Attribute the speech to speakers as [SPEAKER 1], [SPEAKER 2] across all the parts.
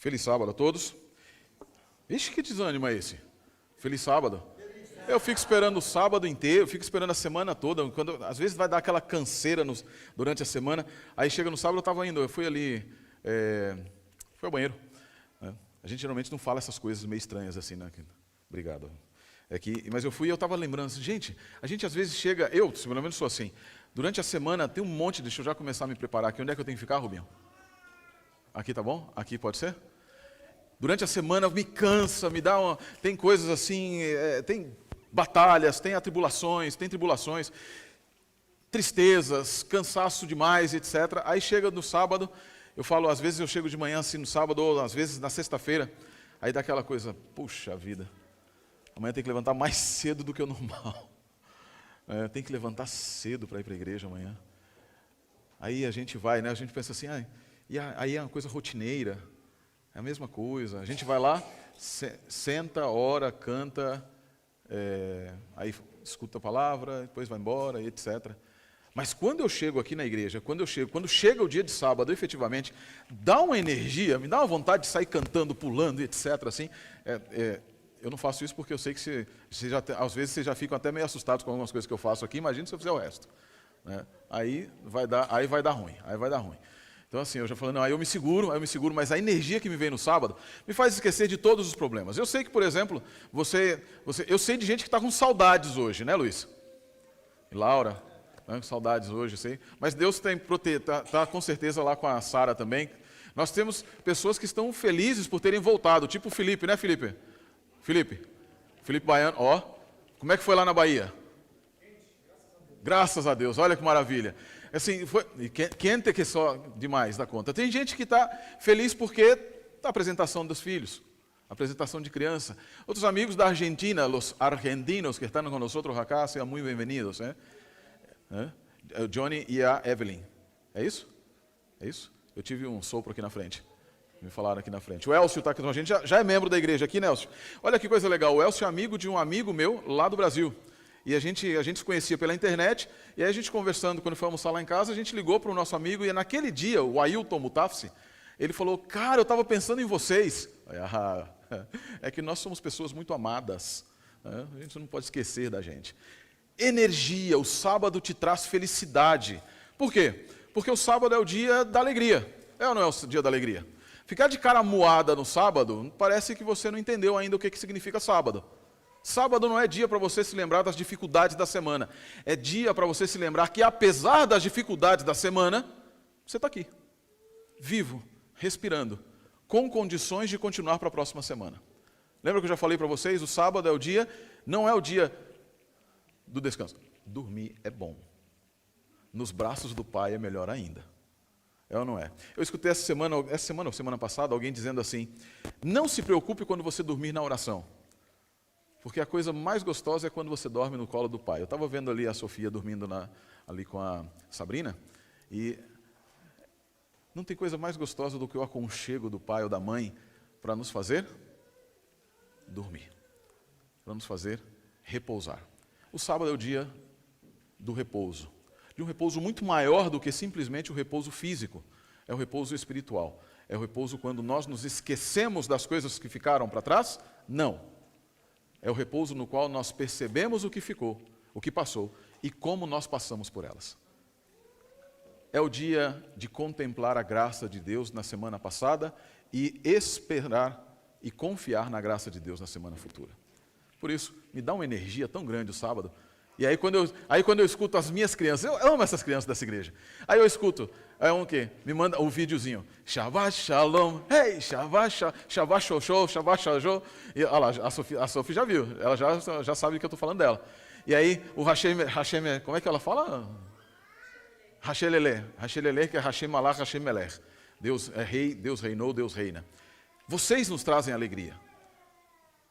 [SPEAKER 1] Feliz sábado a todos. Ixi, que desânimo é esse? Feliz sábado. Eu fico esperando o sábado inteiro, fico esperando a semana toda. Às vezes vai dar aquela canseira durante a semana. Aí chega no sábado, eu fui ali, fui ao banheiro. Né? A gente geralmente não fala essas coisas meio estranhas assim, né? Obrigado. Mas eu fui e eu estava lembrando assim, gente, a gente às vezes chega, eu pelo menos sou assim, durante a semana tem um monte, deixa eu já começar a me preparar aqui. Onde é que eu tenho que ficar, Rubinho? Aqui tá bom? Aqui pode ser? Durante a semana me cansa, tem coisas assim, tem batalhas, tem atribulações, tem tribulações, tristezas, cansaço demais, etc. Aí chega no sábado, eu falo, às vezes eu chego de manhã assim no sábado, ou às vezes na sexta-feira, aí dá aquela coisa, puxa vida, amanhã tem que levantar mais cedo do que o normal. Tem que levantar cedo para ir para a igreja amanhã. Aí a gente vai, né? A gente pensa assim, aí é uma coisa rotineira, é a mesma coisa. A gente vai lá, senta, ora, canta, aí escuta a palavra, depois vai embora, etc. Mas quando eu chego aqui na igreja, quando chega o dia de sábado, efetivamente, dá uma energia, me dá uma vontade de sair cantando, pulando, etc. Assim, eu não faço isso porque eu sei que às vezes vocês já ficam até meio assustados com algumas coisas que eu faço aqui, imagina se eu fizer o resto. Né? Aí vai dar ruim. Então assim, eu já falei, não, aí eu me seguro, mas a energia que me vem no sábado me faz esquecer de todos os problemas. Eu sei que, por exemplo, eu sei de gente que está com saudades hoje, né, Luiz? E Laura, né, com saudades hoje, sei. Mas Deus tá com certeza lá com a Sara também. Nós temos pessoas que estão felizes por terem voltado, tipo o Felipe, né, Felipe? Felipe Baiano, ó, como é que foi lá na Bahia? Graças a Deus, olha que maravilha. Assim, quente que só demais da conta. Tem gente que está feliz porque a apresentação dos filhos, a apresentação de criança. Outros amigos da Argentina, os argentinos que estão conosco acá, sejam muito bem-vindos. O Johnny e a Evelyn. É isso? É isso? Eu tive um sopro aqui na frente. Me falaram aqui na frente. O Elcio está aqui com a gente, já é membro da igreja aqui, né, Elcio? Olha que coisa legal, o Elcio é amigo de um amigo meu lá do Brasil. E a gente se conhecia pela internet, e aí a gente conversando, quando foi almoçar lá em casa, a gente ligou para o nosso amigo, e naquele dia, o Ailton Mutafsi, ele falou, cara, eu estava pensando em vocês. É que nós somos pessoas muito amadas, né? A gente não pode esquecer da gente. Energia, o sábado te traz felicidade. Por quê? Porque o sábado é o dia da alegria. É ou não é o dia da alegria? Ficar de cara moada no sábado, parece que você não entendeu ainda o que significa sábado. Sábado não é dia para você se lembrar das dificuldades da semana. É dia para você se lembrar que, apesar das dificuldades da semana, você está aqui, vivo, respirando, com condições de continuar para a próxima semana. Lembra que eu já falei para vocês? O sábado é o dia, não é o dia do descanso. Dormir é bom. Nos braços do Pai é melhor ainda. É ou não é? Eu escutei essa semana ou semana passada, alguém dizendo assim, não se preocupe quando você dormir na oração. Porque a coisa mais gostosa é quando você dorme no colo do pai. Eu estava vendo ali a Sofia dormindo ali com a Sabrina, e não tem coisa mais gostosa do que o aconchego do pai ou da mãe para nos fazer dormir, para nos fazer repousar. O sábado é o dia do repouso, de um repouso muito maior do que simplesmente o repouso físico, é o repouso espiritual. É o repouso quando nós nos esquecemos das coisas que ficaram para trás? Não. É o repouso no qual nós percebemos o que ficou, o que passou e como nós passamos por elas. É o dia de contemplar a graça de Deus na semana passada e esperar e confiar na graça de Deus na semana futura. Por isso, me dá uma energia tão grande o sábado. E aí quando eu escuto as minhas crianças, eu amo essas crianças dessa igreja. Aí eu escuto, me manda um videozinho, Shabbat Shalom, hey, Shabbat Shoshô, Shabbat Shajô. E olha lá, a Sofia já viu, ela já sabe que eu estou falando dela. E aí o Hashem, como é que ela fala? Hashelele, que é Hashem Malach, Hashem Melech. Deus é rei, Deus reinou, Deus reina. Vocês nos trazem alegria.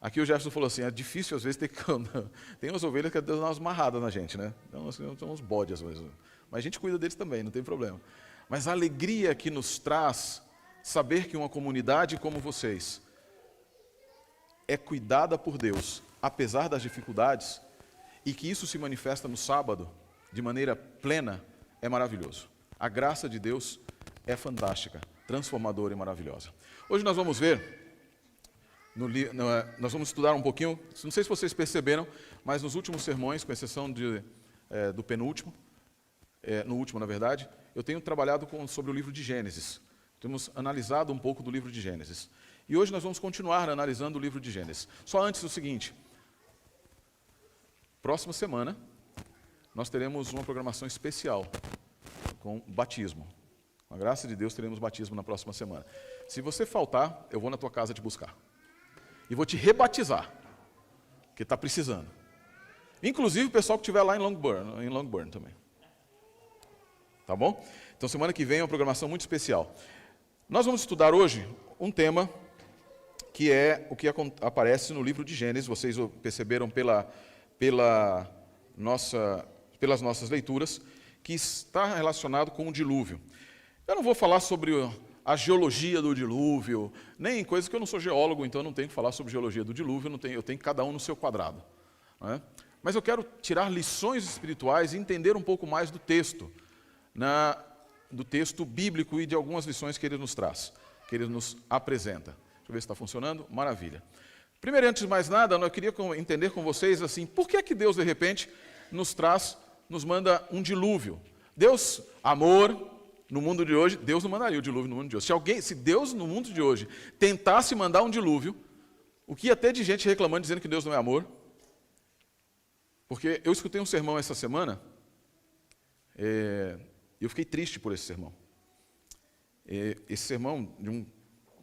[SPEAKER 1] Aqui o Jefferson falou assim, é difícil às vezes tem umas ovelhas que Deus dá umas marradas na gente, né? Então, tem uns bodes às vezes. Mas a gente cuida deles também, não tem problema. Mas a alegria que nos traz saber que uma comunidade como vocês é cuidada por Deus, apesar das dificuldades, e que isso se manifesta no sábado, de maneira plena, é maravilhoso. A graça de Deus é fantástica. transformadora e maravilhosa. Hoje nós vamos ver, nós vamos estudar um pouquinho, não sei se vocês perceberam, mas nos últimos sermões, com exceção do penúltimo, no último na verdade, eu tenho trabalhado sobre o livro de Gênesis. Temos analisado um pouco do livro de Gênesis. E hoje nós vamos continuar analisando o livro de Gênesis. Só antes o seguinte, próxima semana nós teremos uma programação especial com batismo. Com a graça de Deus teremos batismo na próxima semana. Se você faltar, eu vou na tua casa te buscar. E vou te rebatizar, porque está precisando. Inclusive o pessoal que estiver lá em Longbourn também. Tá bom? Então semana que vem é uma programação muito especial. Nós vamos estudar hoje um tema que é o que aparece no livro de Gênesis. Vocês perceberam pelas nossas leituras, que está relacionado com o dilúvio. Eu não vou falar sobre a geologia do dilúvio, nem coisa que eu não sou geólogo, então eu não tenho que falar sobre geologia do dilúvio, eu tenho cada um no seu quadrado. Não é? Mas eu quero tirar lições espirituais e entender um pouco mais do texto, do texto bíblico e de algumas lições que ele nos traz, que ele nos apresenta. Deixa eu ver se está funcionando. Maravilha. Primeiro, antes de mais nada, eu queria entender com vocês assim, por que é que Deus, de repente, nos manda um dilúvio? Deus, amor, no mundo de hoje, Deus não mandaria o dilúvio no mundo de hoje. Se Deus, no mundo de hoje, tentasse mandar um dilúvio, o que ia ter de gente reclamando, dizendo que Deus não é amor? Porque eu escutei um sermão essa semana, e eu fiquei triste por esse sermão. Esse sermão de um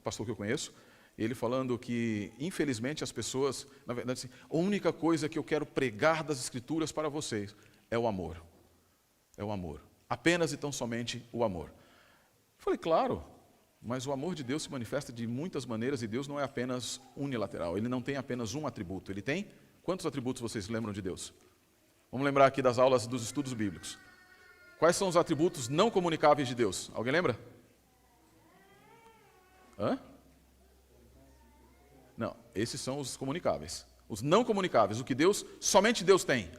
[SPEAKER 1] pastor que eu conheço, ele falando que, infelizmente, as pessoas, na verdade, assim, a única coisa que eu quero pregar das Escrituras para vocês é o amor. É o amor. Apenas e tão somente o amor. Eu falei, claro, mas o amor de Deus se manifesta de muitas maneiras e Deus não é apenas unilateral. Ele não tem apenas um atributo. Ele tem... Quantos atributos vocês lembram de Deus? Vamos lembrar aqui das aulas dos estudos bíblicos. Quais são os atributos não comunicáveis de Deus? Alguém lembra? Hã? Não, esses são os comunicáveis. Os não comunicáveis, o que somente Deus tem.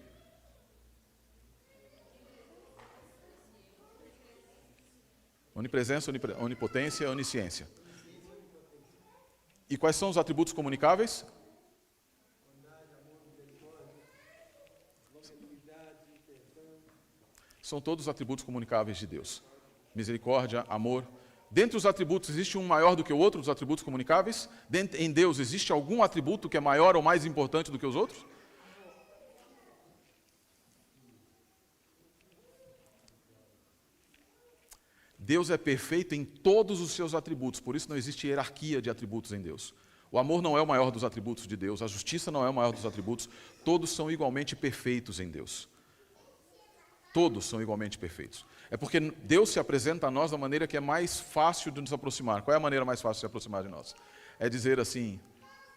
[SPEAKER 1] Onipresença, onipotência, onisciência. E quais são os atributos comunicáveis? São todos os atributos comunicáveis de Deus. Misericórdia, amor. Dentre os atributos, existe um maior do que o outro, dos atributos comunicáveis? Em Deus, existe algum atributo que é maior ou mais importante do que os outros? Deus é perfeito em todos os seus atributos, por isso não existe hierarquia de atributos em Deus. O amor não é o maior dos atributos de Deus, a justiça não é o maior dos atributos, todos são igualmente perfeitos em Deus. Todos são igualmente perfeitos. É porque Deus se apresenta a nós da maneira que é mais fácil de nos aproximar. Qual é a maneira mais fácil de se aproximar de nós? É dizer assim,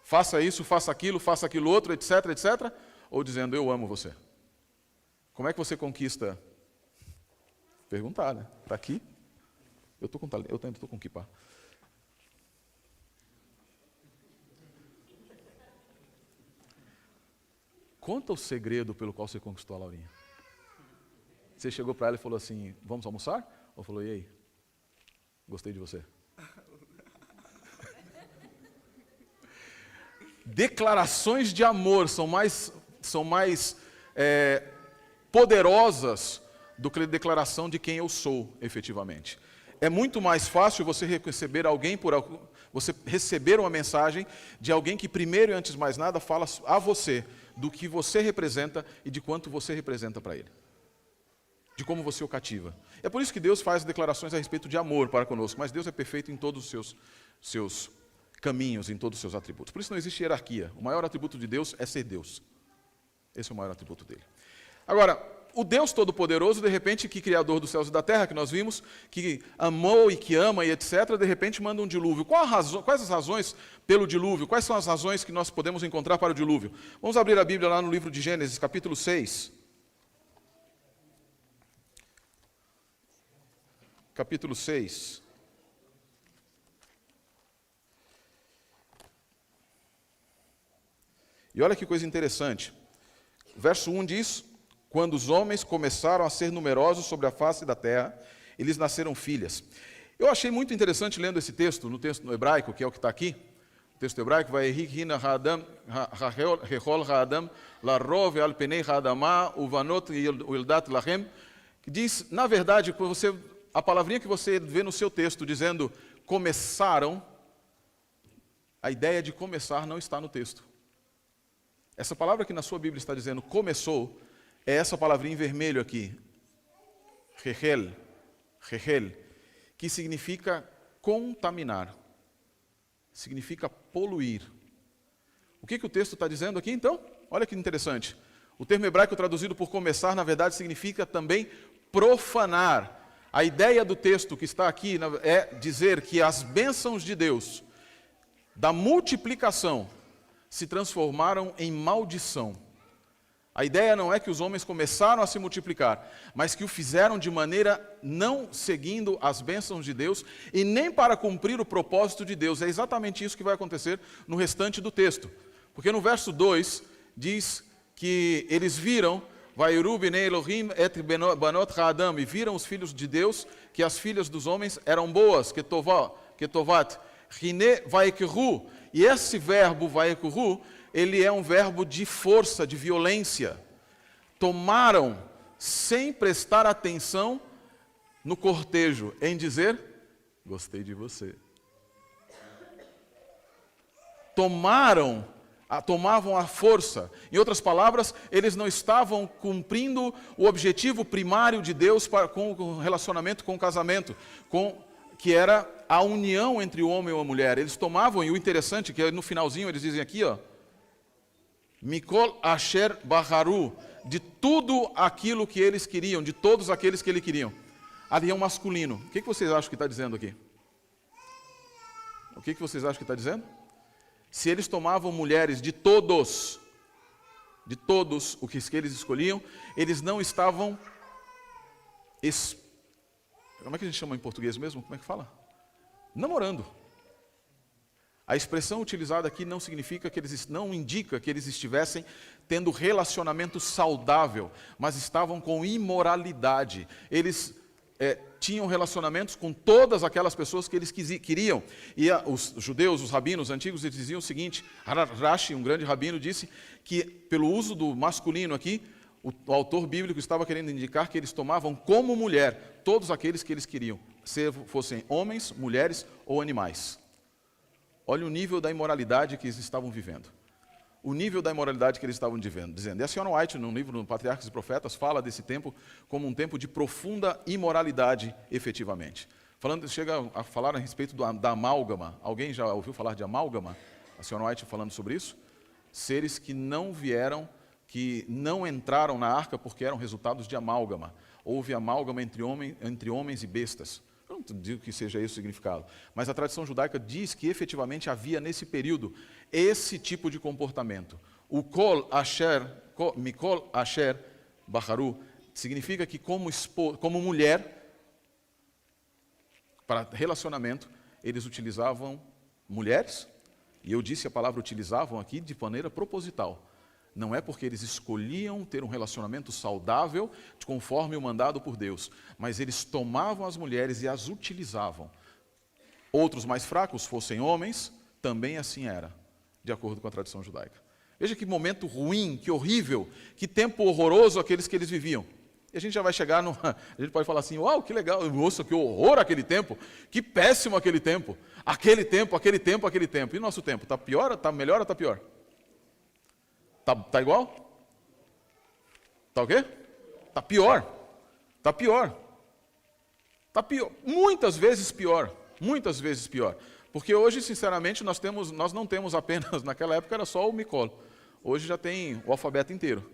[SPEAKER 1] faça isso, faça aquilo outro, etc, etc. Ou dizendo, eu amo você. Como é que você conquista? Perguntar, né? Está aqui? Eu ainda estou com kippah. Conta o segredo pelo qual você conquistou a Laurinha. Você chegou para ela e falou assim, vamos almoçar? Ou falou, e aí? Gostei de você. Declarações de amor são mais poderosas do que a declaração de quem eu sou, efetivamente. É muito mais fácil você você receber uma mensagem de alguém que primeiro e antes de mais nada fala a você do que você representa e de quanto você representa para ele. De como você o cativa. É por isso que Deus faz declarações a respeito de amor para conosco, mas Deus é perfeito em todos os seus caminhos, em todos os seus atributos. Por isso não existe hierarquia. O maior atributo de Deus é ser Deus. Esse é o maior atributo dele. Agora, o Deus Todo-Poderoso, de repente, que Criador dos céus e da terra, que nós vimos, que amou e que ama e etc., de repente manda um dilúvio. Quais as razões pelo dilúvio? Quais são as razões que nós podemos encontrar para o dilúvio? Vamos abrir a Bíblia lá no livro de Gênesis, capítulo 6. Capítulo 6. E olha que coisa interessante. Verso 1 diz, quando os homens começaram a ser numerosos sobre a face da terra, eles nasceram filhas. Eu achei muito interessante lendo esse texto, no texto no hebraico, que é o que está aqui. O texto hebraico vai que diz, na verdade, a palavrinha que você vê no seu texto dizendo começaram, a ideia de começar não está no texto. Essa palavra que na sua Bíblia está dizendo começou, é essa palavrinha em vermelho aqui, rechel, que significa contaminar, significa poluir. O que o texto está dizendo aqui, então? Olha que interessante. O termo hebraico traduzido por começar, na verdade, significa também profanar. A ideia do texto que está aqui é dizer que as bênçãos de Deus, da multiplicação, se transformaram em maldição. A ideia não é que os homens começaram a se multiplicar, mas que o fizeram de maneira não seguindo as bênçãos de Deus e nem para cumprir o propósito de Deus. É exatamente isso que vai acontecer no restante do texto. Porque no verso 2 diz que eles viram, Vairu bnei Elohim et banot ha'adam, e viram os filhos de Deus que as filhas dos homens eram boas, ketovat, hine vaikru. E esse verbo vaikru, ele é um verbo de força, de violência. Tomaram, sem prestar atenção no cortejo, em dizer, gostei de você. Tomavam a força. Em outras palavras, eles não estavam cumprindo o objetivo primário de Deus com o relacionamento, com o casamento, que era a união entre o homem e a mulher. Eles tomavam, e o interessante é que no finalzinho eles dizem aqui, Mikol Asher Baharu, de tudo aquilo que eles queriam, de todos aqueles que eles queriam. Ali é um masculino. O que vocês acham que está dizendo aqui? O que vocês acham que está dizendo? Se eles tomavam mulheres de todos o que eles escolhiam, eles não estavam, como é que a gente chama em português mesmo? Como é que fala? Namorando. A expressão utilizada aqui não indica que eles estivessem tendo relacionamento saudável, mas estavam com imoralidade. Eles tinham relacionamentos com todas aquelas pessoas que eles queriam. E os judeus, os rabinos antigos, eles diziam o seguinte, Rashi, um grande rabino, disse que pelo uso do masculino aqui, o autor bíblico estava querendo indicar que eles tomavam como mulher todos aqueles que eles queriam, se fossem homens, mulheres ou animais. Olha o nível da imoralidade que eles estavam vivendo. O nível da imoralidade que eles estavam dizendo. E a senhora White, no livro do Patriarcas e Profetas, fala desse tempo como um tempo de profunda imoralidade, efetivamente. Chega a falar a respeito da amálgama. Alguém já ouviu falar de amálgama? A senhora White falando sobre isso? Seres que não entraram na arca porque eram resultados de amálgama. Houve amálgama entre homens e bestas. Eu não digo que seja esse o significado, mas a tradição judaica diz que efetivamente havia nesse período esse tipo de comportamento. O Mikol Asher Baharu significa que como mulher, para relacionamento, eles utilizavam mulheres, e eu disse a palavra utilizavam aqui de maneira proposital. Não é porque eles escolhiam ter um relacionamento saudável, conforme o mandado por Deus, mas eles tomavam as mulheres e as utilizavam. Outros mais fracos, fossem homens, também assim era, de acordo com a tradição judaica. Veja que momento ruim, que horrível, que tempo horroroso aqueles que eles viviam. E a gente já vai chegar a gente pode falar assim, uau, que legal, nossa, que horror aquele tempo, que péssimo aquele tempo. Aquele tempo. E nosso tempo, está pior, está melhor ou está pior? Tá igual? Tá o quê? Tá pior. Muitas vezes pior. Porque hoje, sinceramente, nós não temos apenas, naquela época era só o Mikol. Hoje já tem o alfabeto inteiro.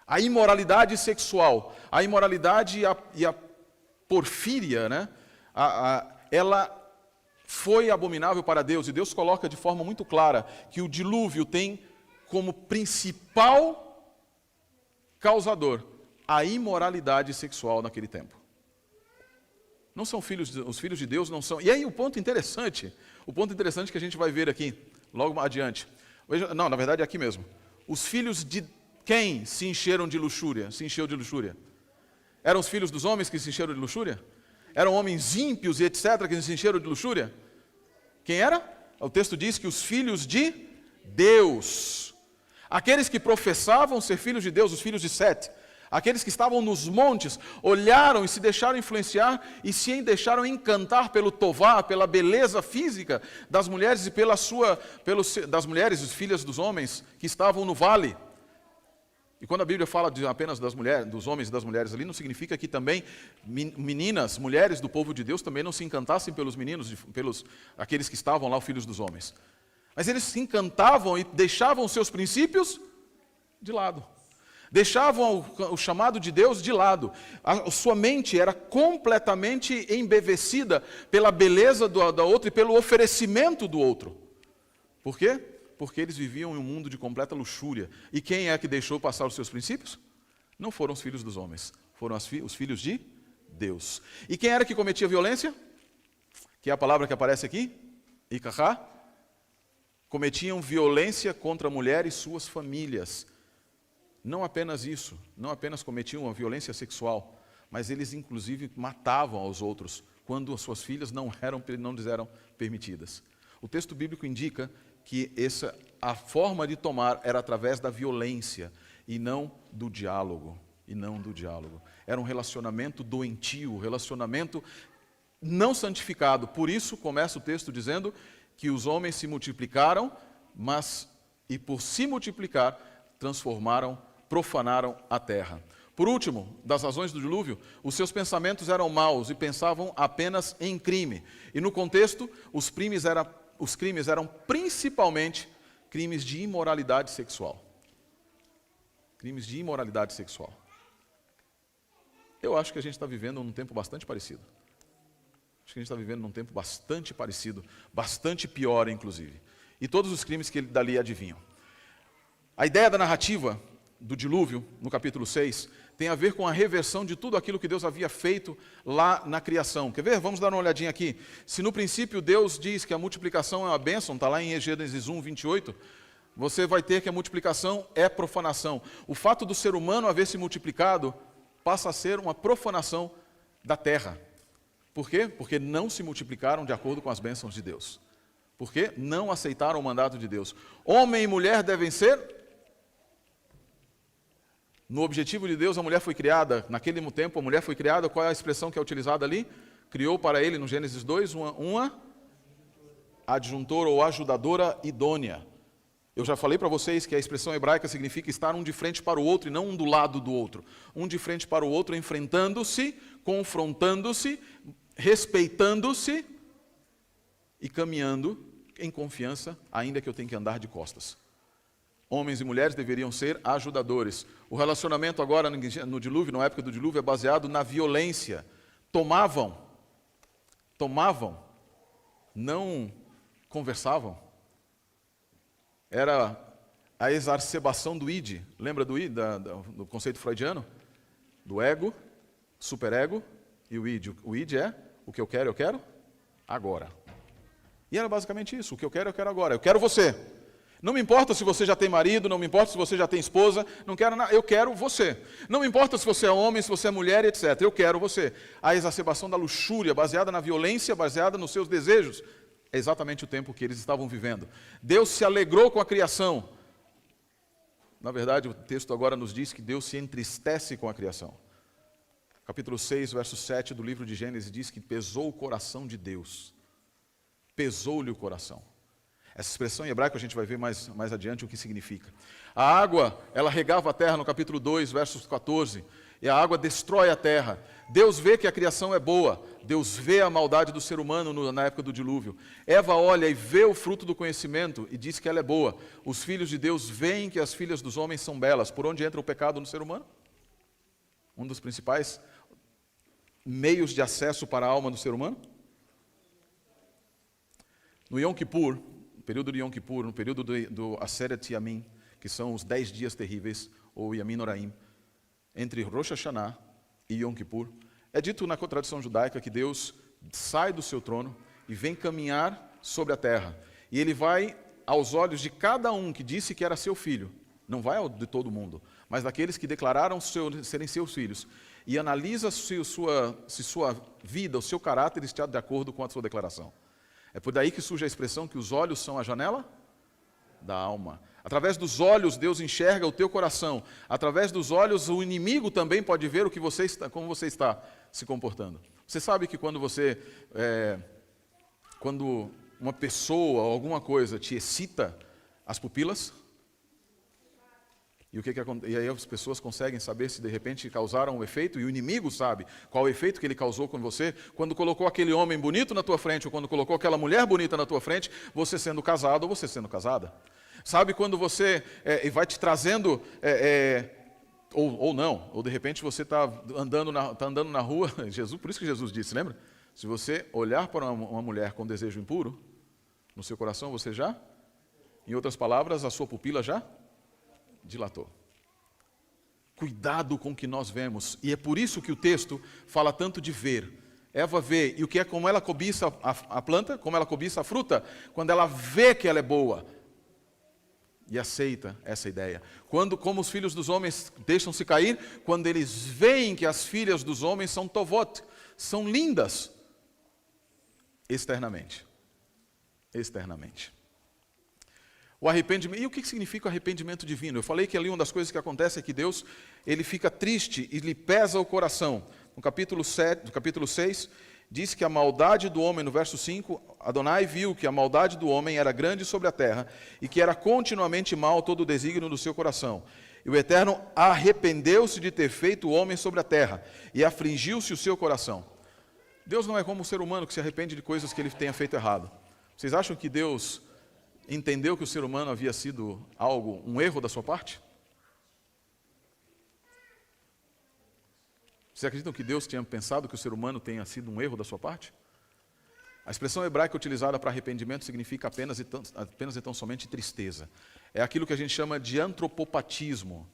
[SPEAKER 1] A imoralidade sexual, a imoralidade e a porfíria, né? Ela foi abominável para Deus. E Deus coloca de forma muito clara que o dilúvio tem como principal causador a imoralidade sexual naquele tempo. Não são os filhos de Deus não são. E aí o ponto interessante que a gente vai ver aqui, logo adiante. Não, na verdade é aqui mesmo. Os filhos de quem se encheram de luxúria? Se encheu de luxúria? Eram os filhos dos homens que se encheram de luxúria? eram homens ímpios e etc., que se encheram de luxúria? Quem era? O texto diz que os filhos de Deus, aqueles que professavam ser filhos de Deus, os filhos de Sete, aqueles que estavam nos montes, olharam e se deixaram influenciar e se deixaram encantar pelo tová, pela beleza física das mulheres e das mulheres, as filhas dos homens que estavam no vale. E quando a Bíblia fala apenas das mulheres, dos homens e das mulheres ali, não significa que também meninas, mulheres do povo de Deus também não se encantassem pelos meninos, pelos aqueles que estavam lá, os filhos dos homens. Mas eles se encantavam e deixavam os seus princípios de lado. Deixavam o chamado de Deus de lado. A sua mente era completamente embevecida pela beleza da outra e pelo oferecimento do outro. Por quê? Porque eles viviam em um mundo de completa luxúria. E quem é que deixou passar os seus princípios? Não foram os filhos dos homens, foram os filhos de Deus. E quem era que cometia violência? Que é a palavra que aparece aqui, Icahá. Cometiam violência contra a mulher e suas famílias. Não apenas isso, não apenas cometiam a violência sexual, mas eles inclusive matavam aos outros quando as suas filhas não lhes eram permitidas. O texto bíblico indica que a forma de tomar era através da violência e não do diálogo. Era um relacionamento doentio, um relacionamento não santificado. Por isso começa o texto dizendo que os homens se multiplicaram, e por se multiplicar, profanaram a terra. Por último, das razões do dilúvio, os seus pensamentos eram maus e pensavam apenas em crime. E no contexto, os crimes eram principalmente crimes de imoralidade sexual. Crimes de imoralidade sexual. Eu acho que a gente está vivendo num tempo bastante parecido. Acho que a gente está vivendo num tempo bastante parecido, bastante pior, inclusive. E todos os crimes que dali adivinham. A ideia da narrativa do dilúvio, no capítulo 6, tem a ver com a reversão de tudo aquilo que Deus havia feito lá na criação. Quer ver? Vamos dar uma olhadinha aqui. Se no princípio Deus diz que a multiplicação é uma bênção, está lá em Gênesis 1, 28, você vai ter que a multiplicação é profanação. O fato do ser humano haver se multiplicado passa a ser uma profanação da terra. Por quê? Porque não se multiplicaram de acordo com as bênçãos de Deus. Por quê? Não aceitaram o mandato de Deus. Homem e mulher devem ser... No objetivo de Deus, a mulher foi criada, naquele tempo a mulher foi criada, qual é a expressão que é utilizada ali? Criou para ele, no Gênesis 2, uma adjuntora ou ajudadora idônea. Eu já falei para vocês que a expressão hebraica significa estar um de frente para o outro e não um do lado do outro. Um de frente para o outro, enfrentando-se, confrontando-se, respeitando-se e caminhando em confiança, ainda que eu tenha que andar de costas. Homens e mulheres deveriam ser ajudadores. O relacionamento agora no dilúvio, na época do dilúvio, é baseado na violência. Tomavam, não conversavam. Era a exacerbação do id. Lembra do id, do conceito freudiano? Do ego, superego e o id. O id é o que eu quero agora. E era basicamente isso, o que eu quero agora. Eu quero você. Não me importa se você já tem marido, não me importa se você já tem esposa, não quero nada, eu quero você. Não me importa se você é homem, se você é mulher, etc. Eu quero você. A exacerbação da luxúria, baseada na violência, baseada nos seus desejos, é exatamente o tempo que eles estavam vivendo. Deus se alegrou com a criação. Na verdade, o texto agora nos diz que Deus se entristece com a criação. Capítulo 6, verso 7 do livro de Gênesis diz que pesou o coração de Deus. Pesou-lhe o coração. Essa expressão em hebraico a gente vai ver mais adiante o que significa. A água, ela regava a terra no capítulo 2, versos 14, e a água destrói a terra. Deus vê que a criação é boa, Deus vê a maldade do ser humano na época do dilúvio. Eva olha e vê o fruto do conhecimento e diz que ela é boa. Os filhos de Deus veem que as filhas dos homens são belas. Por onde entra o pecado no ser humano? Um dos principais meios de acesso para a alma do ser humano? No Yom Kippur, no período de Yom Kippur, no período do Aseret Yamim, que são os 10 dias terríveis, ou Yamin Noraim, entre Rosh Hashanah e Yom Kippur, é dito na tradição judaica que Deus sai do seu trono e vem caminhar sobre a terra. E ele vai aos olhos de cada um que disse que era seu filho. Não vai ao de todo mundo, mas daqueles que declararam serem seus filhos. e analisa se sua vida, o seu caráter está de acordo com a sua declaração. É por daí que surge a expressão que os olhos são a janela da alma. Através dos olhos, Deus enxerga o teu coração. Através dos olhos, o inimigo também pode ver o que como você está se comportando. Você sabe que quando quando uma pessoa ou alguma coisa te excita as pupilas, e aí as pessoas conseguem saber se de repente causaram um efeito, e o inimigo sabe qual o efeito que ele causou com você, quando colocou aquele homem bonito na tua frente, ou quando colocou aquela mulher bonita na tua frente, você sendo casado ou você sendo casada. Sabe quando você vai te trazendo, ou não, ou de repente você está andando na rua, por isso que Jesus disse, lembra? Se você olhar para uma mulher com desejo impuro, no seu coração você já, em outras palavras, a sua pupila já dilatou. Cuidado com o que nós vemos, e é por isso que o texto fala tanto de ver. Eva vê, e o que é como ela cobiça a planta, como ela cobiça a fruta, quando ela vê que ela é boa, e aceita essa ideia. Como os filhos dos homens deixam-se cair, quando eles veem que as filhas dos homens são tovot, são lindas, externamente. O arrependimento, e o que significa o arrependimento divino? Eu falei que ali uma das coisas que acontece é que Deus, ele fica triste e lhe pesa o coração. No capítulo 6, diz que a maldade do homem, no verso 5, Adonai viu que a maldade do homem era grande sobre a terra e que era continuamente mal todo o desígnio do seu coração. E o Eterno arrependeu-se de ter feito o homem sobre a terra e afligiu-se o seu coração. Deus não é como o ser humano que se arrepende de coisas que ele tenha feito errado. Vocês acham que Deus entendeu que o ser humano havia sido um erro da sua parte? Vocês acreditam que Deus tinha pensado que o ser humano tenha sido um erro da sua parte? A expressão hebraica utilizada para arrependimento significa apenas e tão somente tristeza. É aquilo que a gente chama de antropopatismo,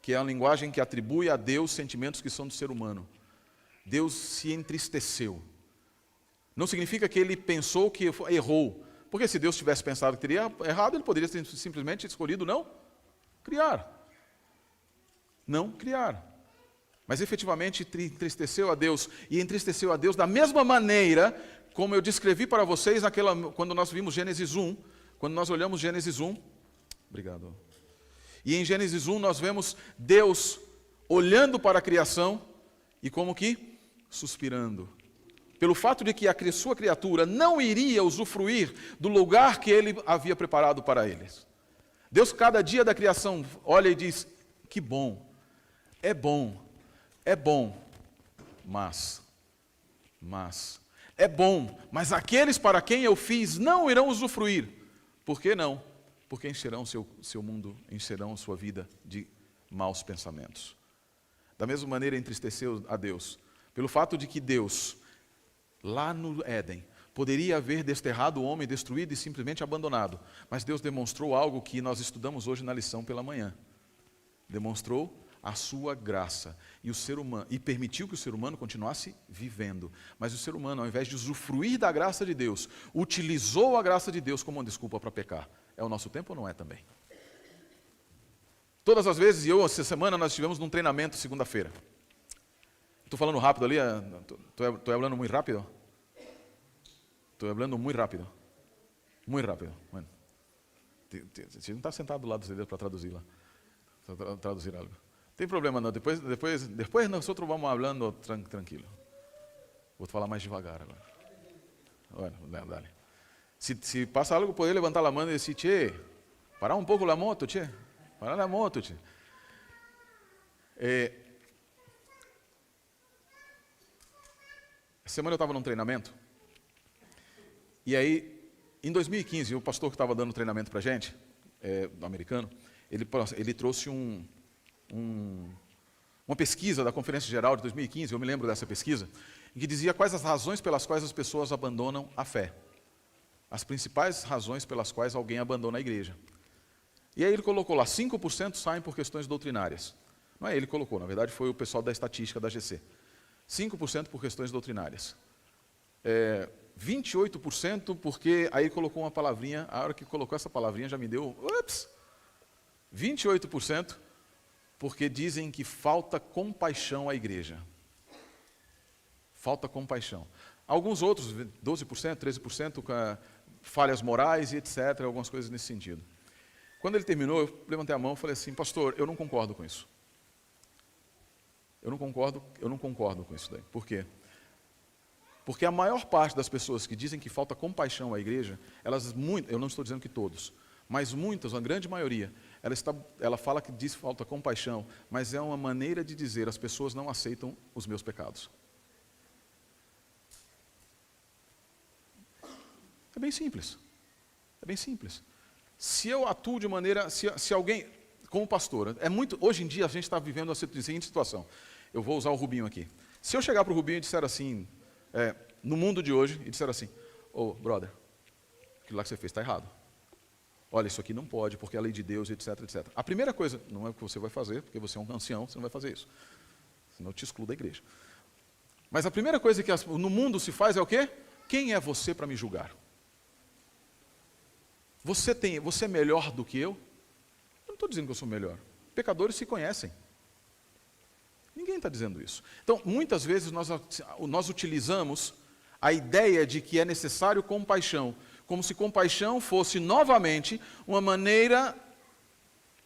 [SPEAKER 1] que é a linguagem que atribui a Deus sentimentos que são do ser humano. Deus se entristeceu. Não significa que ele pensou que errou, porque se Deus tivesse pensado que teria errado, ele poderia ter simplesmente escolhido não criar. Mas efetivamente entristeceu a Deus, e entristeceu a Deus da mesma maneira como eu descrevi para vocês quando nós vimos Gênesis 1, quando nós olhamos Gênesis 1. Obrigado. E em Gênesis 1 nós vemos Deus olhando para a criação e como que suspirando. Pelo fato de que a sua criatura não iria usufruir do lugar que ele havia preparado para eles. Deus, cada dia da criação, olha e diz, que bom, é bom, mas é bom, mas aqueles para quem eu fiz não irão usufruir. Por que não? Porque encherão seu mundo, encherão sua vida de maus pensamentos. Da mesma maneira entristeceu a Deus, pelo fato de que Deus, lá no Éden, poderia haver desterrado o homem, destruído e simplesmente abandonado. Mas Deus demonstrou algo que nós estudamos hoje na lição pela manhã. Demonstrou a sua graça e permitiu que o ser humano continuasse vivendo. Mas o ser humano, ao invés de usufruir da graça de Deus, utilizou a graça de Deus como uma desculpa para pecar. É o nosso tempo ou não é também? Todas as vezes, essa semana nós estivemos num treinamento segunda-feira. Estou falando rápido ali? Estou falando muito rápido? Estou falando muito rápido. Muito rápido. Bueno. Você não está sentado do lado de Deus para traduzir lá. Traduzir algo. Não tem problema não. Depois nós outros vamos falando tranquilo. Vou falar mais devagar agora. Bueno, dale. Se passa algo, poder levantar a mão e dizer, che, parar um pouco a moto, che. Parar a moto, che. Essa semana eu estava num treinamento, e aí, em 2015, o pastor que estava dando treinamento para a gente, americano, ele trouxe uma pesquisa da Conferência Geral de 2015, eu me lembro dessa pesquisa, em que dizia quais as razões pelas quais as pessoas abandonam a fé. As principais razões pelas quais alguém abandona a igreja. E aí ele colocou lá, 5% saem por questões doutrinárias. Não é ele que colocou, na verdade foi o pessoal da estatística da GC. 5% por questões doutrinárias. 28% porque, aí colocou uma palavrinha, a hora que colocou essa palavrinha já me deu, 28% porque dizem que falta compaixão à igreja. Falta compaixão. Alguns outros, 12%, 13%, com falhas morais e etc., algumas coisas nesse sentido. Quando ele terminou, eu levantei a mão e falei assim, pastor, eu não concordo com isso. Eu não concordo com isso daí. Por quê? Porque a maior parte das pessoas que dizem que falta compaixão à igreja, eu não estou dizendo que todos, mas muitas, a grande maioria, ela fala que diz que falta compaixão, mas é uma maneira de dizer, as pessoas não aceitam os meus pecados. É bem simples. É bem simples. Se eu atuo de maneira, se alguém, como pastor, hoje em dia a gente está vivendo a seguinte situação. Eu vou usar o Rubinho aqui. Se eu chegar para o Rubinho e disser assim, no mundo de hoje, e disser assim, brother, aquilo lá que você fez está errado. Olha, isso aqui não pode, porque é a lei de Deus, etc, etc. A primeira coisa, não é o que você vai fazer, porque você é um ancião, você não vai fazer isso. Senão eu te excluo da igreja. Mas a primeira coisa que no mundo se faz é o quê? Quem é você para me julgar? Você é melhor do que eu? Eu não estou dizendo que eu sou melhor. Pecadores se conhecem. Ninguém está dizendo isso. Então, muitas vezes nós utilizamos a ideia de que é necessário compaixão, como se compaixão fosse novamente uma maneira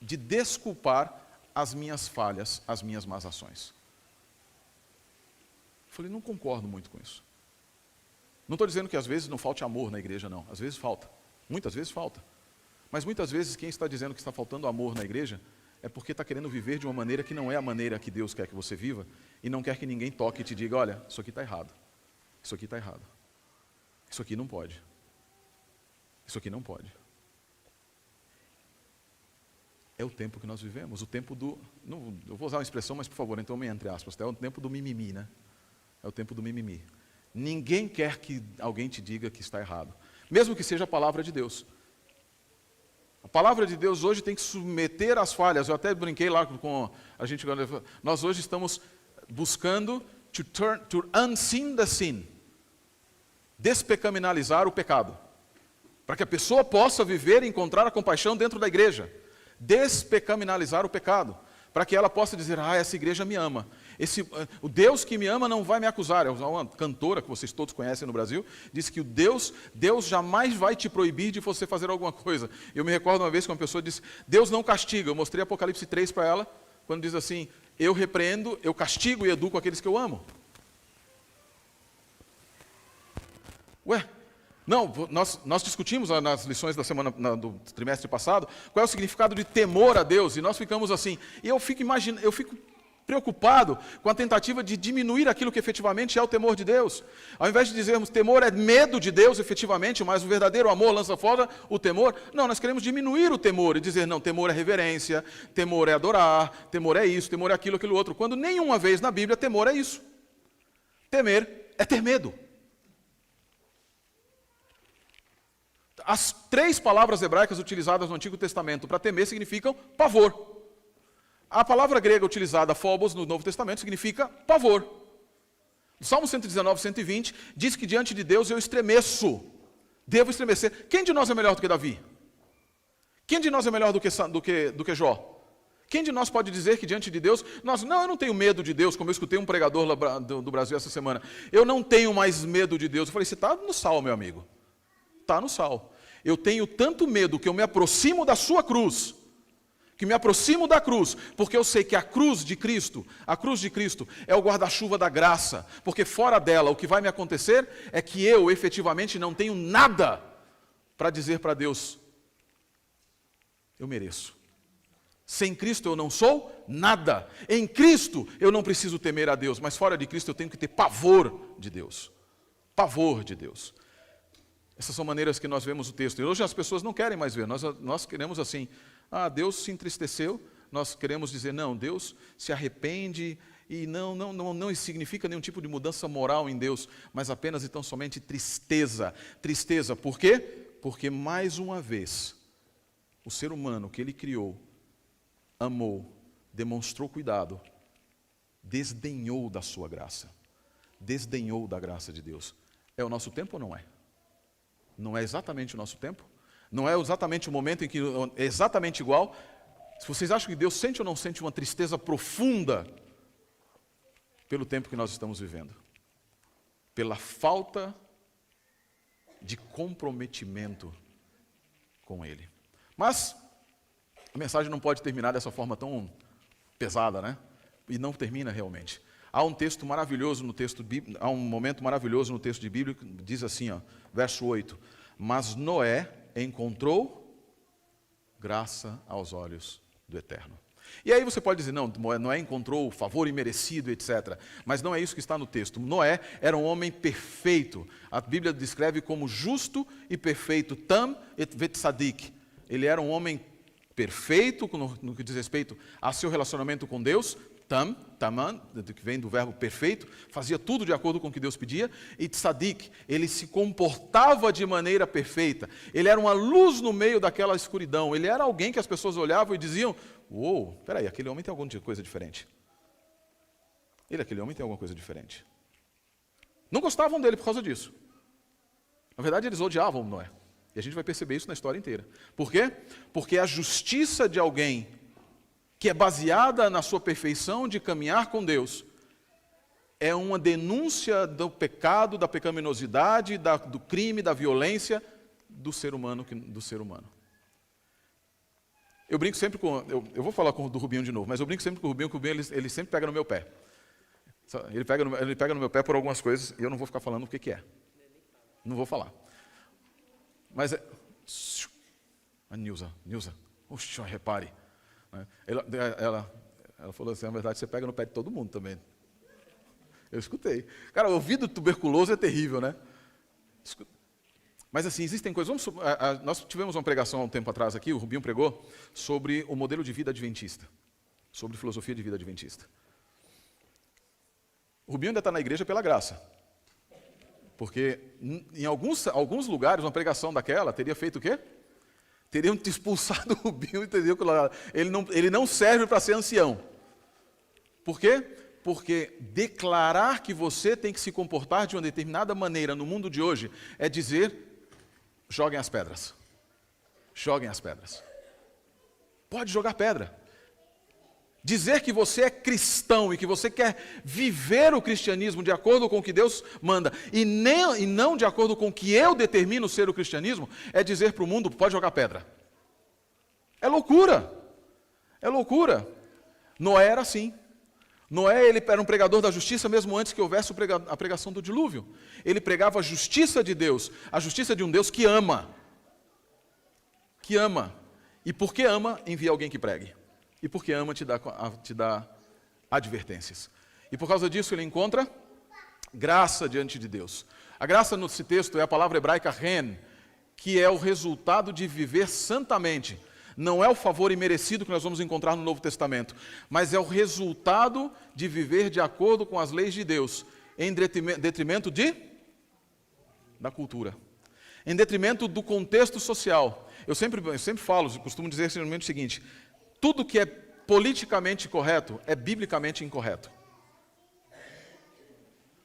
[SPEAKER 1] de desculpar as minhas falhas, as minhas más ações. Eu falei, não concordo muito com isso. Não estou dizendo que às vezes não falte amor na igreja, não. Às vezes falta. Muitas vezes falta. Mas muitas vezes quem está dizendo que está faltando amor na igreja é porque está querendo viver de uma maneira que não é a maneira que Deus quer que você viva e não quer que ninguém toque e te diga, olha, isso aqui está errado. Isso aqui está errado. Isso aqui não pode. Isso aqui não pode. É o tempo que nós vivemos, o tempo do... eu vou usar uma expressão, mas por favor, então entre aspas, é o tempo do mimimi, né? É o tempo do mimimi. Ninguém quer que alguém te diga que está errado. Mesmo que seja a palavra de Deus. A palavra de Deus hoje tem que submeter as falhas. Eu até brinquei lá com a gente. Nós hoje estamos buscando to unseen the sin. Despecaminalizar o pecado. Para que a pessoa possa viver e encontrar a compaixão dentro da igreja. Despecaminalizar o pecado. Para que ela possa dizer, essa igreja me ama. O Deus que me ama não vai me acusar. Uma cantora que vocês todos conhecem no Brasil, disse que Deus jamais vai te proibir de você fazer alguma coisa. Eu me recordo uma vez que uma pessoa disse, Deus não castiga. Eu mostrei Apocalipse 3 para ela, quando diz assim, eu repreendo, eu castigo e educo aqueles que eu amo. Não, nós discutimos nas lições da semana, do trimestre passado, qual é o significado de temor a Deus, e nós ficamos assim, e eu fico preocupado com a tentativa de diminuir aquilo que efetivamente é o temor de Deus. Ao invés de dizermos temor é medo de Deus, efetivamente, mas o verdadeiro amor lança fora o temor, não, nós queremos diminuir o temor e dizer, não, temor é reverência, temor é adorar, temor é isso, temor é aquilo, aquilo outro, quando nenhuma vez na Bíblia temor é isso. Temer é ter medo. As 3 palavras hebraicas utilizadas no Antigo Testamento para temer significam pavor. A palavra grega utilizada, phobos, no Novo Testamento, significa pavor. O Salmo 119, 120, diz que diante de Deus eu estremeço. Devo estremecer. Quem de nós é melhor do que Davi? Quem de nós é melhor do que Jó? Quem de nós pode dizer que diante de Deus, eu não tenho medo de Deus, como eu escutei um pregador lá do Brasil essa semana. Eu não tenho mais medo de Deus. Eu falei, você está no sal, meu amigo. Está no sal. Eu tenho tanto medo que eu me aproximo da sua cruz, que me aproximo da cruz, porque eu sei que a cruz de Cristo é o guarda-chuva da graça, porque fora dela o que vai me acontecer é que eu efetivamente não tenho nada para dizer para Deus, eu mereço. Sem Cristo eu não sou nada. Em Cristo eu não preciso temer a Deus, mas fora de Cristo eu tenho que ter pavor de Deus. Pavor de Deus. Essas são maneiras que nós vemos o texto. E hoje as pessoas não querem mais ver. Nós queremos assim, Deus se entristeceu. Nós queremos dizer, não, Deus se arrepende. E não significa nenhum tipo de mudança moral em Deus, mas apenas e tão somente tristeza. Tristeza, por quê? Porque mais uma vez, o ser humano que Ele criou, amou, demonstrou cuidado, desdenhou da sua graça. Desdenhou da graça de Deus. É o nosso tempo ou não é? Não é exatamente o nosso tempo? Não é exatamente o momento em que é exatamente igual? Se vocês acham que Deus sente ou não sente uma tristeza profunda pelo tempo que nós estamos vivendo, pela falta de comprometimento com Ele. Mas a mensagem não pode terminar dessa forma tão pesada, né? E não termina realmente. Há um texto maravilhoso no texto bíblico, há um momento maravilhoso no texto de Bíblia que diz assim, ó, verso 8: mas Noé encontrou graça aos olhos do Eterno. E aí você pode dizer, não, Noé encontrou favor imerecido, etc. Mas não é isso que está no texto. Noé era um homem perfeito. A Bíblia descreve como justo e perfeito. Tam et vetzadik. Ele era um homem perfeito no que diz respeito ao seu relacionamento com Deus. Taman, que vem do verbo perfeito, fazia tudo de acordo com o que Deus pedia. E tzadik, ele se comportava de maneira perfeita. Ele era uma luz no meio daquela escuridão. Ele era alguém que as pessoas olhavam e diziam, uou, peraí, aquele homem tem alguma coisa diferente. Aquele homem tem alguma coisa diferente. Não gostavam dele por causa disso. Na verdade, eles odiavam Noé. E a gente vai perceber isso na história inteira. Por quê? Porque a justiça de alguém que é baseada na sua perfeição de caminhar com Deus, é uma denúncia do pecado, da pecaminosidade, do crime, da violência do ser humano. Eu brinco sempre com... Eu vou falar do Rubinho de novo, mas eu brinco sempre com o Rubinho, ele sempre pega no meu pé. Ele pega no meu pé por algumas coisas e eu não vou ficar falando o que é. Não vou falar. Mas a Nilza, oxe, repare. Ela falou assim, na verdade, você pega no pé de todo mundo também. Eu escutei. Cara, o ouvido tuberculoso é terrível, né? Mas assim, existem coisas... Nós tivemos uma pregação há um tempo atrás aqui, o Rubinho pregou, sobre o modelo de vida adventista. Sobre filosofia de vida adventista. O Rubinho ainda está na igreja pela graça. Porque em alguns lugares, uma pregação daquela teria feito o quê? Teriam te expulsado o Rubinho, entendeu? Ele não serve para ser ancião. Por quê? Porque declarar que você tem que se comportar de uma determinada maneira no mundo de hoje é dizer, joguem as pedras. Joguem as pedras. Pode jogar pedra. Dizer que você é cristão e que você quer viver o cristianismo de acordo com o que Deus manda e não de acordo com o que eu determino ser o cristianismo, é dizer para o mundo, pode jogar pedra. É loucura. É loucura. Noé era assim. Noé, ele era um pregador da justiça mesmo antes que houvesse a pregação do dilúvio. Ele pregava a justiça de Deus, a justiça de um Deus que ama. Que ama. E porque ama, envia alguém que pregue. E porque ama, te dá advertências. E por causa disso ele encontra graça diante de Deus. A graça nesse texto é a palavra hebraica ren, que é o resultado de viver santamente. Não é o favor imerecido que nós vamos encontrar no Novo Testamento, mas é o resultado de viver de acordo com as leis de Deus, em detrimento da cultura, em detrimento do contexto social. Eu sempre falo, costumo dizer simplesmente o seguinte: tudo que é politicamente correto é biblicamente incorreto.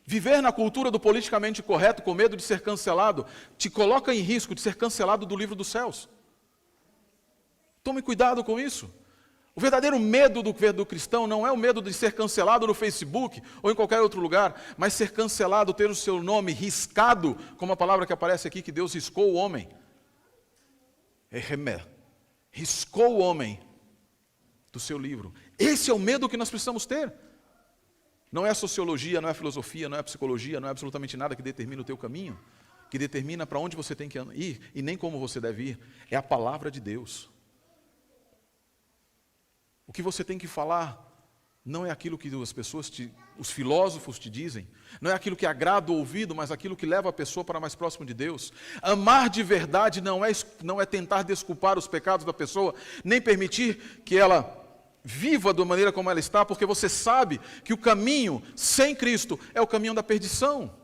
[SPEAKER 1] Viver na cultura do politicamente correto, com medo de ser cancelado, te coloca em risco de ser cancelado do livro dos céus. Tome cuidado com isso. O verdadeiro medo do cristão não é o medo de ser cancelado no Facebook ou em qualquer outro lugar, mas ser cancelado, ter o seu nome riscado, como a palavra que aparece aqui, que Deus riscou o homem. Riscou o homem do seu livro. Esse é o medo que nós precisamos ter. Não é a sociologia, não é a filosofia, não é a psicologia, não é absolutamente nada que determina o teu caminho, que determina para onde você tem que ir e nem como você deve ir. É a palavra de Deus. O que você tem que falar não é aquilo que as pessoas, os filósofos te dizem, não é aquilo que agrada o ouvido, mas aquilo que leva a pessoa para mais próximo de Deus. Amar de verdade não é tentar desculpar os pecados da pessoa, nem permitir que ela viva da maneira como ela está, porque você sabe que o caminho sem Cristo é o caminho da perdição.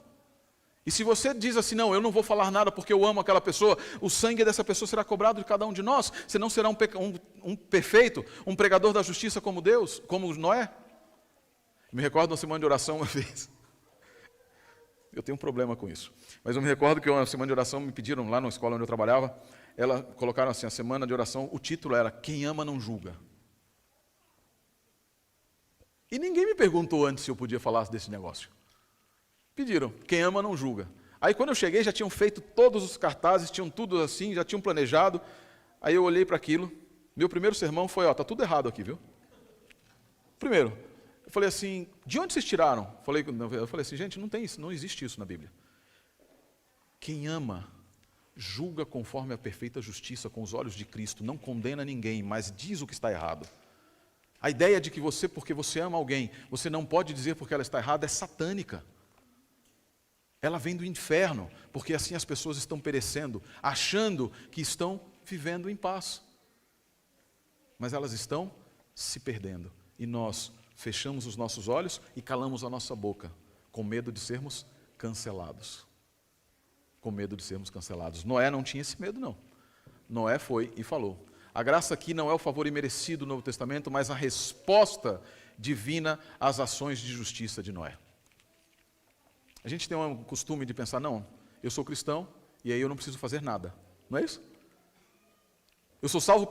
[SPEAKER 1] E se você diz assim, não, eu não vou falar nada porque eu amo aquela pessoa, o sangue dessa pessoa será cobrado de cada um de nós, senão será um perfeito, um pregador da justiça como Deus, como Noé. Me recordo de uma semana de oração uma vez. Eu tenho um problema com isso. Mas eu me recordo que uma semana de oração me pediram lá na escola onde eu trabalhava, colocaram assim, a semana de oração, o título era Quem ama não julga. E ninguém me perguntou antes se eu podia falar desse negócio. Pediram, quem ama não julga. Aí quando eu cheguei, já tinham feito todos os cartazes, tinham tudo assim, já tinham planejado. Aí eu olhei para aquilo, meu primeiro sermão foi, tá tudo errado aqui, viu? Primeiro, eu falei assim, de onde vocês tiraram? Eu falei assim, gente, não tem isso, não existe isso na Bíblia. Quem ama, julga conforme a perfeita justiça com os olhos de Cristo, não condena ninguém, mas diz o que está errado. A ideia de que você, porque você ama alguém, você não pode dizer porque ela está errada, é satânica. Ela vem do inferno, porque assim as pessoas estão perecendo, achando que estão vivendo em paz. Mas elas estão se perdendo. E nós fechamos os nossos olhos e calamos a nossa boca, com medo de sermos cancelados. Com medo de sermos cancelados. Noé não tinha esse medo, não. Noé foi e falou. A graça aqui não é o favor imerecido do Novo Testamento, mas a resposta divina às ações de justiça de Noé. A gente tem um costume de pensar, não, eu sou cristão e aí eu não preciso fazer nada. Não é isso? Eu sou salvo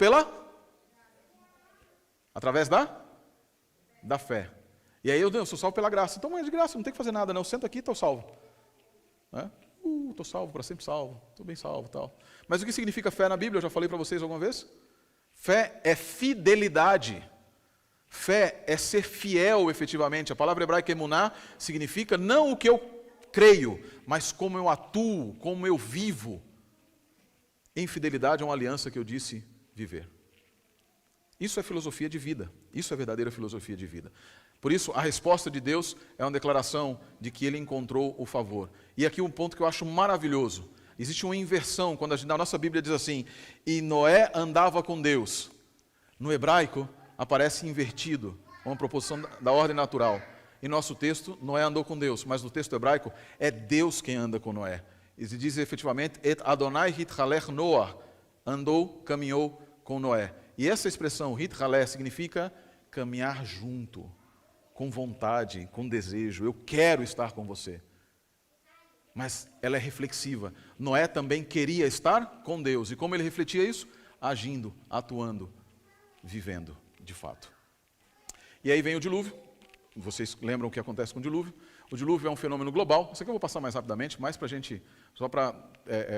[SPEAKER 1] através da fé. E aí eu sou salvo pela graça. Então é de graça, não tem que fazer nada, não. Eu sento aqui e estou salvo. Estou salvo, para sempre salvo, estou bem salvo e tal. Mas o que significa fé na Bíblia? Eu já falei para vocês alguma vez? Fé é fidelidade. Fé é ser fiel efetivamente. A palavra hebraica emuná significa não o que eu creio, mas como eu atuo, como eu vivo. Em fidelidade é uma aliança que eu disse viver. Isso é filosofia de vida. Isso é verdadeira filosofia de vida. Por isso, a resposta de Deus é uma declaração de que Ele encontrou o favor. E aqui um ponto que eu acho maravilhoso. Existe uma inversão, quando na nossa Bíblia diz assim, e Noé andava com Deus. No hebraico, aparece invertido, uma proposição da ordem natural. Em nosso texto, Noé andou com Deus, mas no texto hebraico, é Deus quem anda com Noé. E se diz efetivamente, et Adonai hitchalech Noah, andou, caminhou com Noé. E essa expressão, hitchalech, significa caminhar junto, com vontade, com desejo. Eu quero estar com você. Mas ela é reflexiva. Noé também queria estar com Deus. E como ele refletia isso? Agindo, atuando, vivendo, de fato. E aí vem o dilúvio. Vocês lembram o que acontece com o dilúvio? O dilúvio é um fenômeno global. Isso aqui eu vou passar mais rapidamente, mais para a gente, só para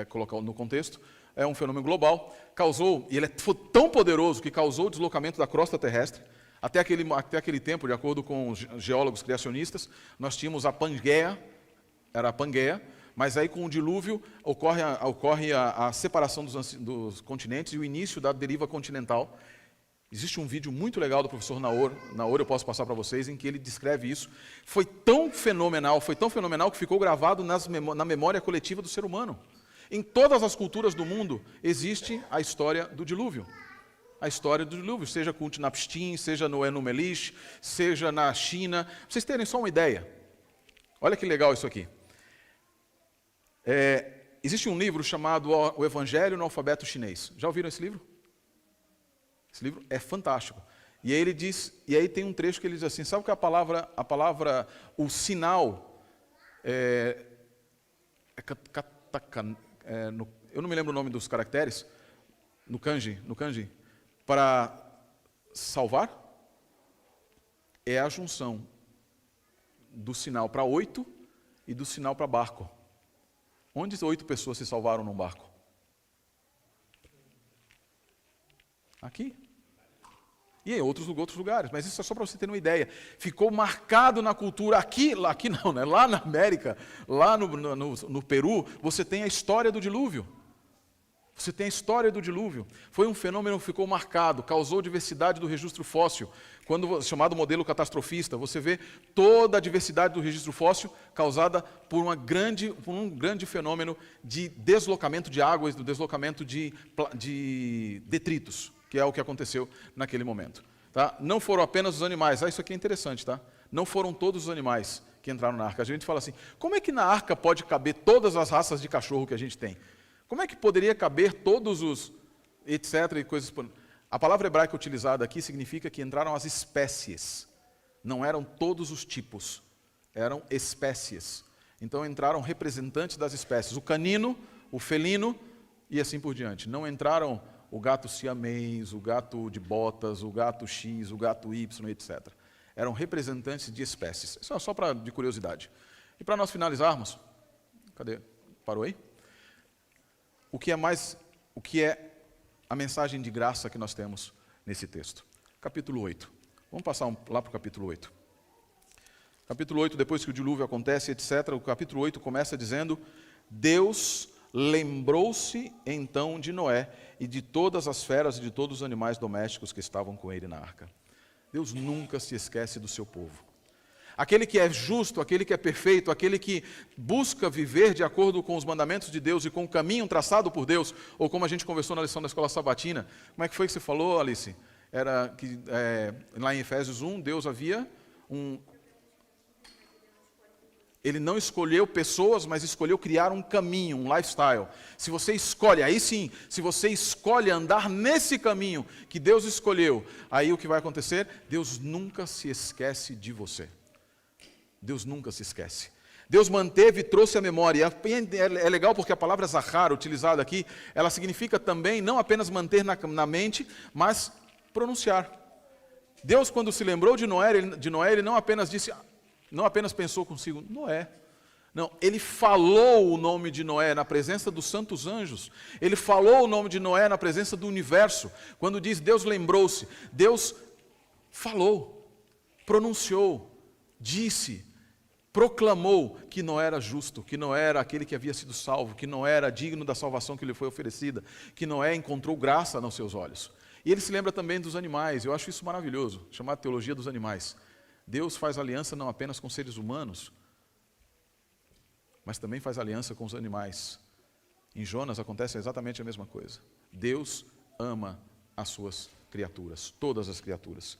[SPEAKER 1] colocar no contexto. É um fenômeno global. Causou, e ele foi tão poderoso que causou o deslocamento da crosta terrestre. Até aquele tempo, de acordo com os geólogos criacionistas, nós tínhamos a Pangeia, era a Pangeia, mas aí com o dilúvio ocorre a separação dos continentes e o início da deriva continental. Existe um vídeo muito legal do professor Naor eu posso passar para vocês, em que ele descreve isso. Foi tão fenomenal que ficou gravado na memória coletiva do ser humano. Em todas as culturas do mundo existe a história do dilúvio. A história do dilúvio, seja com Utnapishtim, seja no Enuma Elish, seja na China. Pra vocês terem só uma ideia. Olha que legal isso aqui. Existe um livro chamado O Evangelho no Alfabeto Chinês. Já ouviram esse livro? Esse livro é fantástico. E aí ele diz, e aí tem um trecho que ele diz assim, sabe que a palavra, o sinal, eu não me lembro o nome dos caracteres, no kanji, para salvar, é a junção do sinal para 8 e do sinal para barco. Onde 8 pessoas se salvaram num barco? Aqui. E em outros lugares, mas isso é só para você ter uma ideia. Ficou marcado na cultura, aqui não, né? Lá na América, lá no Peru, você tem a história do dilúvio. Você tem a história do dilúvio. Foi um fenômeno que ficou marcado, causou diversidade do registro fóssil. Chamado modelo catastrofista, você vê toda a diversidade do registro fóssil causada por um grande fenômeno de deslocamento de águas, do deslocamento de detritos, que é o que aconteceu naquele momento. Tá? Não foram apenas os animais, isso aqui é interessante, tá? Não foram todos os animais que entraram na arca. A gente fala assim, como é que na arca pode caber todas as raças de cachorro que a gente tem? Como é que poderia caber todos os etc. e coisas... A palavra hebraica utilizada aqui significa que entraram as espécies. Não eram todos os tipos, eram espécies. Então entraram representantes das espécies. O canino, o felino e assim por diante. Não entraram o gato siamês, o gato de botas, o gato X, o gato Y, etc. Eram representantes de espécies. Isso é só de curiosidade. E para nós finalizarmos, cadê? Parou aí? O que é a mensagem de graça que nós temos nesse texto? Capítulo 8. Vamos passar lá para o capítulo 8. Capítulo 8, depois que o dilúvio acontece, etc., o capítulo 8 começa dizendo: Deus lembrou-se então de Noé e de todas as feras e de todos os animais domésticos que estavam com ele na arca. Deus nunca se esquece do seu povo. Aquele que é justo, aquele que é perfeito, aquele que busca viver de acordo com os mandamentos de Deus e com o caminho traçado por Deus, ou como a gente conversou na lição da escola sabatina. Como é que foi que você falou, Alice? Era que lá em Efésios 1, Deus havia Ele não escolheu pessoas, mas escolheu criar um caminho, um lifestyle. Se você escolhe, aí sim, se você escolhe andar nesse caminho que Deus escolheu, aí o que vai acontecer? Deus nunca se esquece de você. Deus nunca se esquece. Deus manteve e trouxe a memória. É legal porque a palavra zahar, utilizada aqui, ela significa também não apenas manter na mente, mas pronunciar. Deus, quando se lembrou de Noé, ele não apenas pensou consigo, Noé. Não, ele falou o nome de Noé na presença dos santos anjos. Ele falou o nome de Noé na presença do universo. Quando diz Deus lembrou-se, Deus falou, pronunciou, disse, proclamou que Noé era justo, que Noé era aquele que havia sido salvo, que Noé era digno da salvação que lhe foi oferecida, que Noé encontrou graça nos seus olhos. E ele se lembra também dos animais. Eu acho isso maravilhoso, chamado teologia dos animais. Deus faz aliança não apenas com seres humanos, mas também faz aliança com os animais. Em Jonas acontece exatamente a mesma coisa. Deus ama as suas criaturas, todas as criaturas.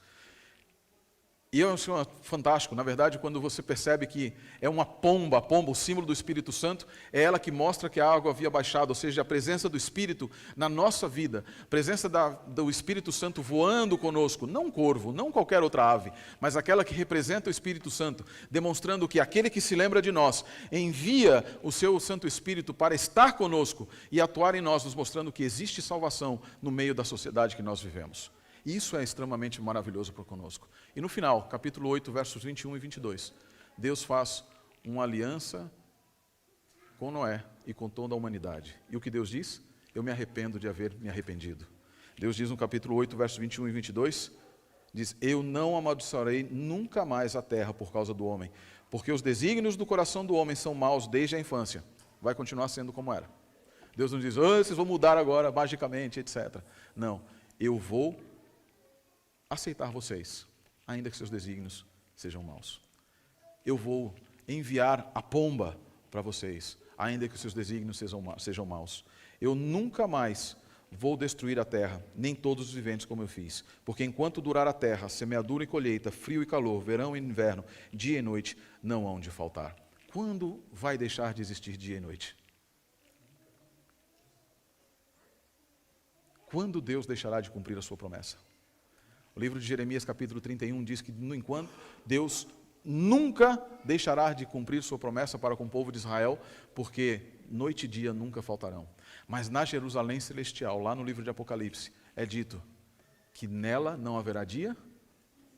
[SPEAKER 1] E eu acho fantástico, na verdade, quando você percebe que é uma pomba, a pomba, o símbolo do Espírito Santo, é ela que mostra que a água havia baixado, ou seja, a presença do Espírito na nossa vida, a presença do Espírito Santo voando conosco, não um corvo, não qualquer outra ave, mas aquela que representa o Espírito Santo, demonstrando que aquele que se lembra de nós, envia o seu Santo Espírito para estar conosco e atuar em nós, nos mostrando que existe salvação no meio da sociedade que nós vivemos. Isso é extremamente maravilhoso para conosco. E no final, capítulo 8, versos 21 e 22, Deus faz uma aliança com Noé e com toda a humanidade. E o que Deus diz? Eu me arrependo de haver me arrependido. Deus diz no capítulo 8, versos 21 e 22, diz: Eu não amaldiçoarei nunca mais a terra por causa do homem, porque os desígnios do coração do homem são maus desde a infância. Vai continuar sendo como era. Deus não diz: vocês vão mudar agora magicamente, etc. Não, eu vou aceitar vocês, ainda que seus desígnios sejam maus. Eu vou enviar a pomba para vocês, ainda que os seus desígnios sejam maus. Eu nunca mais vou destruir a terra, nem todos os viventes como eu fiz, porque enquanto durar a terra, semeadura e colheita, frio e calor, verão e inverno, dia e noite, não hão de faltar. Quando vai deixar de existir dia e noite? Quando Deus deixará de cumprir a sua promessa? O livro de Jeremias, capítulo 31, diz que, no enquanto, Deus nunca deixará de cumprir sua promessa para com o povo de Israel, porque noite e dia nunca faltarão. Mas na Jerusalém celestial, lá no livro de Apocalipse, é dito que nela não haverá dia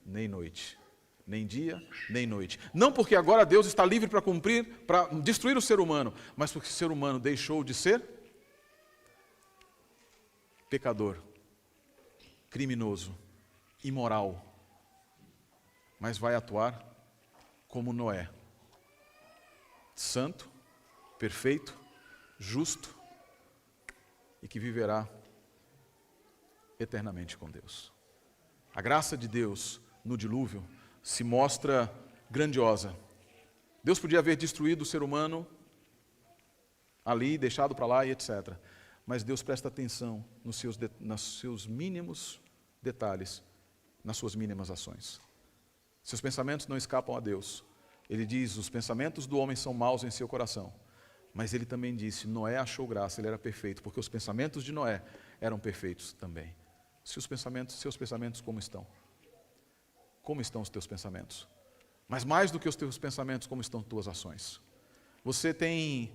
[SPEAKER 1] nem noite. Nem dia, nem noite. Não porque agora Deus está livre para cumprir, para destruir o ser humano, mas porque o ser humano deixou de ser pecador, criminoso, imoral, mas vai atuar como Noé, santo, perfeito, justo e que viverá eternamente com Deus. A graça de Deus no dilúvio se mostra grandiosa. Deus podia haver destruído o ser humano ali, deixado para lá e etc. Mas Deus presta atenção nos seus mínimos detalhes, nas suas mínimas ações. Seus pensamentos não escapam a Deus. Ele diz: os pensamentos do homem são maus em seu coração. Mas ele também disse: Noé achou graça, ele era perfeito, porque os pensamentos de Noé eram perfeitos também. Seus pensamentos como estão? Como estão os teus pensamentos? Mas mais do que os teus pensamentos, como estão tuas ações? Você tem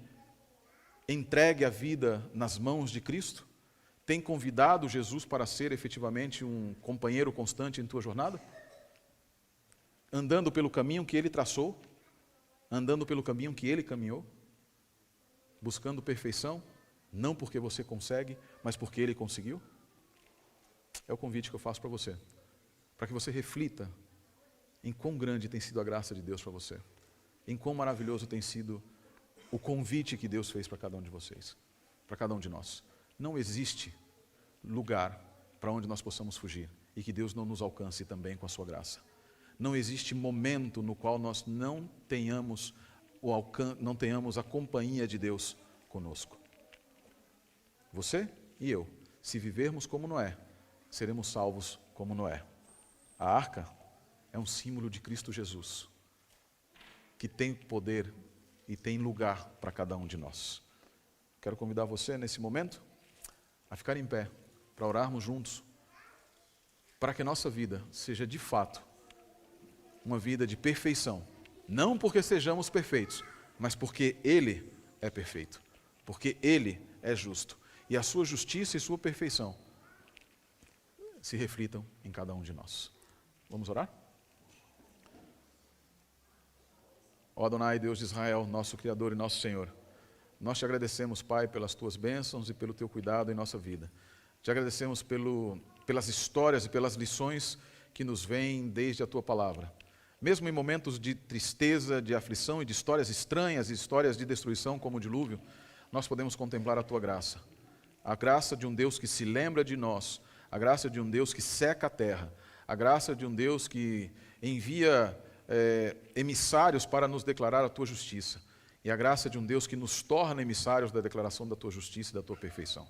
[SPEAKER 1] entregue a vida nas mãos de Cristo? Tem convidado Jesus para ser efetivamente um companheiro constante em tua jornada? andando pelo caminho que Ele traçou, andando pelo caminho que Ele caminhou, buscando perfeição, não porque você consegue, mas porque Ele conseguiu? É o convite que eu faço para você, para que você reflita em quão grande tem sido a graça de Deus para você, em quão maravilhoso tem sido o convite que Deus fez para cada um de vocês, para cada um de nós. Não existe lugar para onde nós possamos fugir e que Deus não nos alcance também com a sua graça. Não existe momento no qual nós não tenhamos a companhia de Deus conosco. Você e eu, se vivermos como Noé, seremos salvos como Noé. A arca é um símbolo de Cristo Jesus, que tem poder e tem lugar para cada um de nós. Quero convidar você, nesse momento, a ficar em pé, para orarmos juntos, para que a nossa vida seja, de fato, uma vida de perfeição. Não porque sejamos perfeitos, mas porque Ele é perfeito, porque Ele é justo. E a sua justiça e sua perfeição se reflitam em cada um de nós. Vamos orar? Ó Adonai, Deus de Israel, nosso Criador e nosso Senhor, nós te agradecemos, Pai, pelas tuas bênçãos e pelo teu cuidado em nossa vida. Te agradecemos pelas histórias e pelas lições que nos vêm desde a tua palavra. Mesmo em momentos de tristeza, de aflição e de histórias estranhas e histórias de destruição como o dilúvio, nós podemos contemplar a tua graça. A graça de um Deus que se lembra de nós, a graça de um Deus que seca a terra, a graça de um Deus que envia emissários para nos declarar a tua justiça, e a graça de um Deus que nos torna emissários da declaração da tua justiça e da tua perfeição.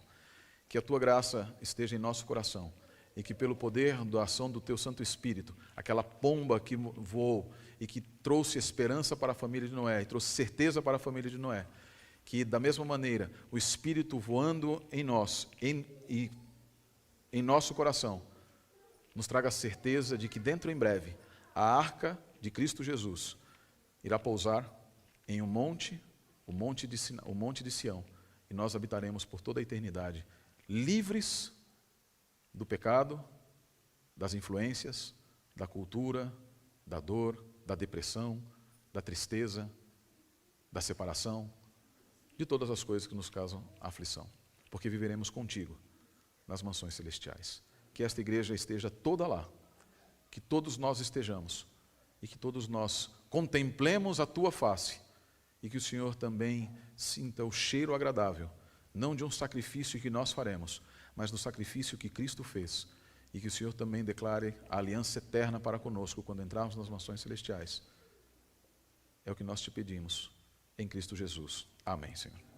[SPEAKER 1] Que a tua graça esteja em nosso coração, e que pelo poder da ação do teu Santo Espírito, aquela pomba que voou e que trouxe esperança para a família de Noé, e trouxe certeza para a família de Noé, que da mesma maneira, o Espírito voando em nós, em nosso coração, nos traga a certeza de que dentro em breve, a arca de Cristo Jesus irá pousar em um monte, o monte de Sião, e nós habitaremos por toda a eternidade, livres do pecado, das influências, da cultura, da dor, da depressão, da tristeza, da separação, de todas as coisas que nos causam aflição, porque viveremos contigo nas mansões celestiais. Que esta igreja esteja toda lá, que todos nós estejamos, e que todos nós contemplemos a tua face, e que o Senhor também sinta o cheiro agradável, não de um sacrifício que nós faremos, mas do sacrifício que Cristo fez, e que o Senhor também declare a aliança eterna para conosco quando entrarmos nas mansões celestiais. É o que nós te pedimos, em Cristo Jesus. Amém, Senhor.